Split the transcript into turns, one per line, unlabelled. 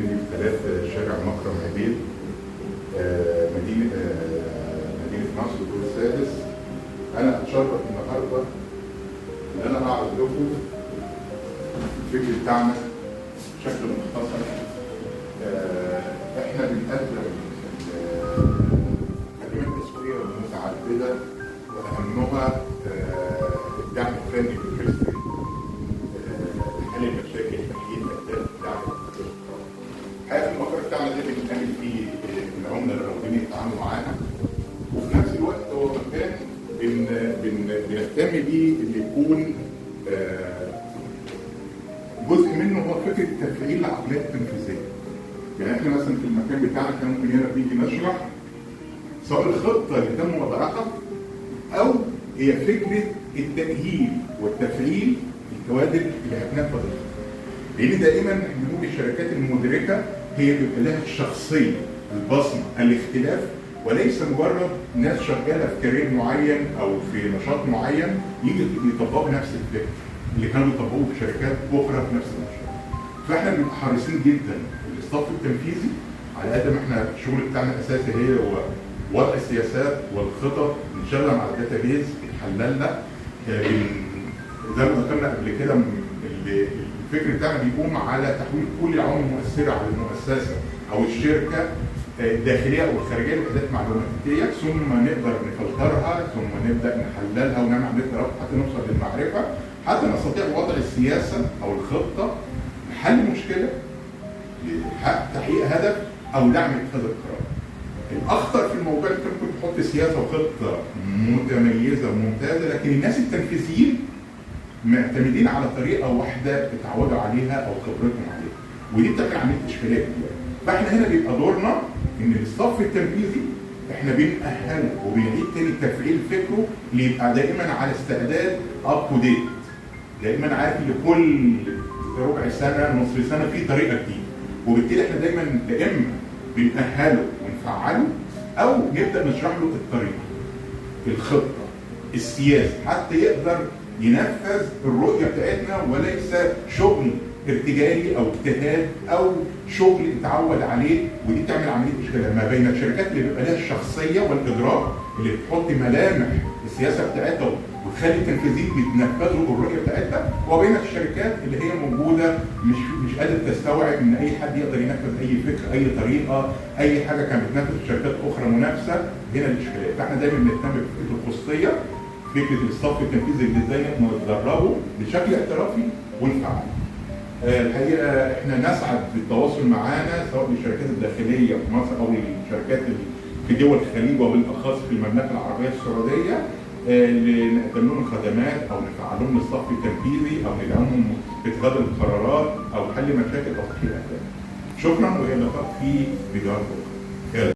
قابلني في 3 شارع مكرم عبيد، مدينة مصر الدور السادس. أنا أتشرف النهارده إن أنا أعرض لكم الفكر بتاعنا بشكل مختصر. إحنا بنقدم خدمات تسويقية متعددة، وأهمها الدعم الفني بالفلسطين، حل المشاكل، تحليل الأهداف، دعم التطوير. الحقيقة الموقع بتاعنا ده بنعمل فيه العملاء اللي موجودين يتعاملوا معانا، وفي نفس الوقت هو مكان بنهتم بيه اللي يكون جزء منه هو فكرة تفعيل العقليات التنفيذية. يعني احنا مثلا في المكان بتاعنا كان ممكن هنا بيجي نشرح سواء الخطة اللي تم وضعها أو هي فكرة التأهيل والتفعيل الكوادر اللي هتنفذ الخطة. لأن دائما بنقول الشركات المدركة هي بيبقى لها الشخصية، البصمة، الاختلاف، وليس مجرد ناس شغالة في كارير معين أو في نشاط معين يجي يطبقوا نفس الفكر اللي كانوا بيطبقوه في شركات أخرى في نفس النشاط. فاحنا بنبقى حريصين جدا الاستاف التنفيذي على قد ما احنا الشغل بتاعنا الاساسي هو وضع السياسات والخطط، بنشتغل على الداتا بيز، بنحللها. زي ما ذكرنا قبل كده الفكر بتاعنا بيقوم على تحويل كل العوامل المؤثره على المؤسسه او الشركه الداخليه او الخارجيه لوحدات معلوماتيه، ثم نقدر نفلترها، ثم نبدا نحللها ونعمل عمليه ربط حتى نوصل للمعرفه، حتى نستطيع وضع السياسه او الخطه لحل مشكله، لتحقيق هدف او دعم اتخاذ القرار. الاخطر في الموضوع انت ممكن تحط سياسه وخطه متميزه وممتازه، لكن الناس التنفيذيين معتمدين على طريقه واحده اتعودوا عليها او خبرتهم عليها، ودي بتعمل عمليه اشكاليه كبيره. فاحنا هنا بيبقى دورنا ان الصف التنفيذي احنا بنأهله وبنعيد تاني تفعيل فكره ليبقى دائما على استعداد اب تو ديت، دائما عارف لكل ربع سنه نصف سنه في طريقه جديده، وبالتالي احنا دايما يا اما بنأهله ونفعله او نبدا نشرح له الطريقه، الخطه، السياسه، حتى يقدر ينفذ الرؤيه بتاعتنا، وليس شغل ارتجالي او اجتهاد او شغل اتعود عليه. ودي بتعمل عمليه اشكاليه ما بين الشركات اللي بيبقى لها الشخصيه والادراك، اللي بتحط ملامح السياسه بتاعتها وتخلي التنفيذيين بيتنفذوا الرؤيه بتاعتها، وبين الشركات اللي هي موجوده مش قادره تستوعب ان اي حد يقدر ينفذ اي فكره، اي طريقه، اي حاجه كانت بتنفذ في شركات اخرى منافسه. هنا الاشكاليه. فاحنا دايما بنهتم بفكره الخصوصيه، فكره الصف التنفيذي اللي ازاي ندربه بشكل احترافي ونفعله. الحقيقه احنا نسعد بالتواصل معانا سواء للشركات الداخليه في مصر او الشركات في دول الخليج وبالاخص في المملكه العربيه السعوديه، اللي نقدم لهم خدمات او نفعل لهم الصف التنفيذي او ندعمهم في اتخاذ القرارات او حل مشاكل او تحقيق اهداف. شكرا والى اللقاء في فيديوهات اخرى.